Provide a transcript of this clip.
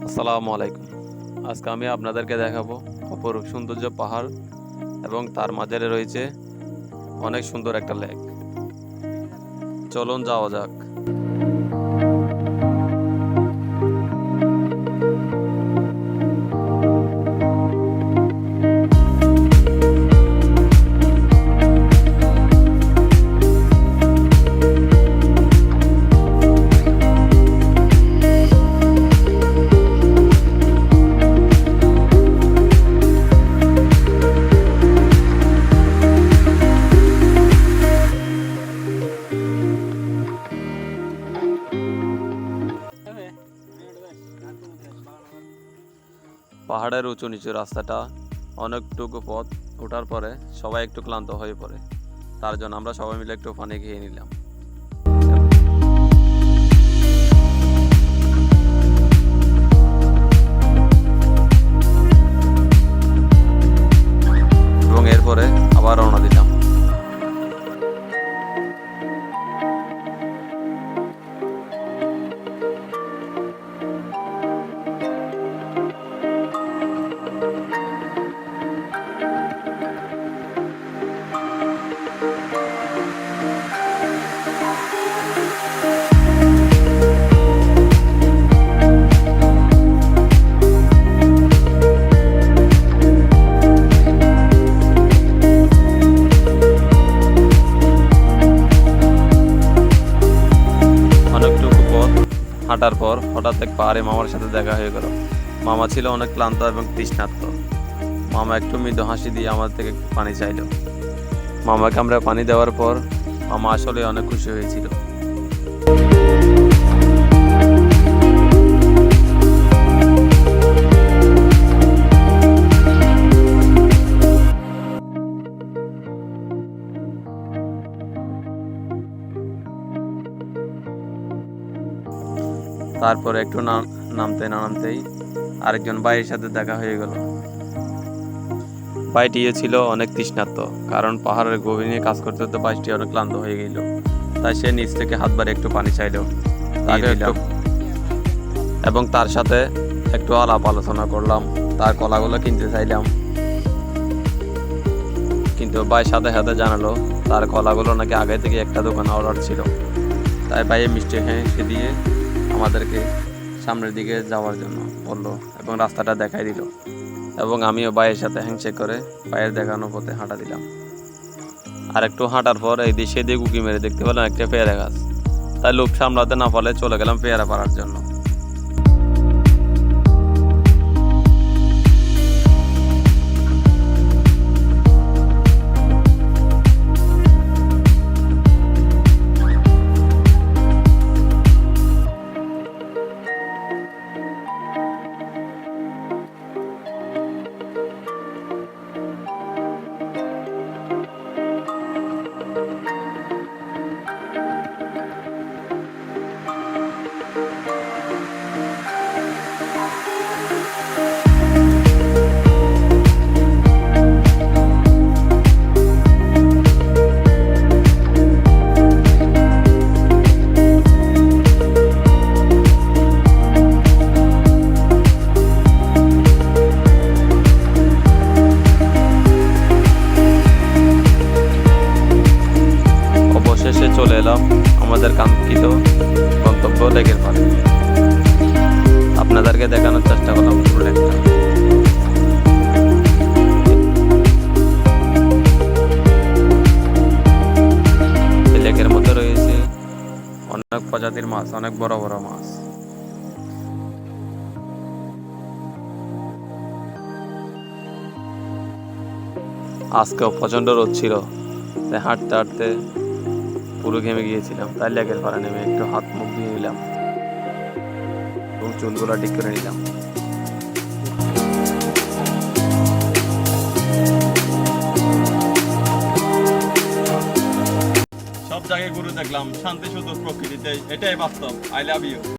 আসসালামু আলাইকুম। আজকে আমি আপনাদেরকে দেখাবো অপরূপ সৌন্দর্য পাহাড় এবং তার মাঝে রয়েছে অনেক সুন্দর একটা লেক। চলুন যাওয়া যাক। পাহাড়ের উঁচু নিচু রাস্তাটা অনেকটুকু পথ ওঠার পরে সবাই একটু ক্লান্ত হয়ে পড়ে। তার জন্য আমরা সবাই মিলে একটু পানি খেয়ে নিলাম। এবং এরপরে আবার রওনা দিলাম। হাঁটার পর হঠাৎ এক পাহাড়ে মামার সাথে দেখা হয়ে গেল। মামা ছিল অনেক ক্লান্ত এবং তৃষ্ণার্ত। মামা একটু মৃদু হাসি দিয়ে আমার থেকে পানি চাইল। মামাকে আমরা পানি দেওয়ার পর মামা আসলে অনেক খুশি হয়েছিল। তারপরে একটু নামতেই আরেকজন ভাইয়ের সাথে দেখা হয়ে গেল। ভাইটিও ছিল অনেক তৃষ্ণার্ত, কারণ পাহাড়ের গভীরে কাজ করতে করতে বাইকটি অনেক ক্লান্ত হয়ে গেল। তাই সে নিচ থেকে হাত বাড়িয়ে একটু পানি চাইল, এবং তার সাথে একটু আলাপ আলোচনা করলাম। তার কলাগুলো কিনতে চাইলাম, কিন্তু ভাই সাথে সাথে জানালো তার কলাগুলো নাকি আগে থেকে একটা দোকানে অর্ডার ছিল। তাই ভাইয়ে মিষ্টি হেসে দিয়ে আমাদেরকে সামনের দিকে যাওয়ার জন্য বললো এবং রাস্তাটা দেখাই দিল। এবং আমিও ভাইয়ের সাথে হ্যান্ডশেক করে ভাইয়ের দেখানো পথে হাঁটা দিলাম। আর একটু হাঁটার পর এই দিয়ে সেদিকে উঁকি মেরে দেখতে পেলাম একটা পেয়ারা গাছ। তাই লোভ সামলাতে না পারলে চলে গেলাম পেয়ারা পাড়ার জন্য। শেষে চলে এলাম আমাদের কাঙ্ক্ষিত গন্তব্য লেকের পাড়ে। আপনাদেরকে দেখানোর চেষ্টা করলাম পুরো লেকটা। এই লেকের মধ্যে রয়েছে অনেক প্রজাতির মাছ, অনেক বড় বড় মাছ। আজকেও প্রচন্ড রোদ ছিল, তাই হাঁটতে হাঁটতে পুরো ঘেমে গিয়েছিলাম। তাই লেকের পাড়ে নেমে একটু হাত মুখ ধুয়ে নিলাম এবং চুলগুলো ঠিক করে নিলাম। সব জায়গায় ঘুরে দেখলাম, শান্তি শুধু প্রকৃতিতে, এটাই বাস্তব। I love you.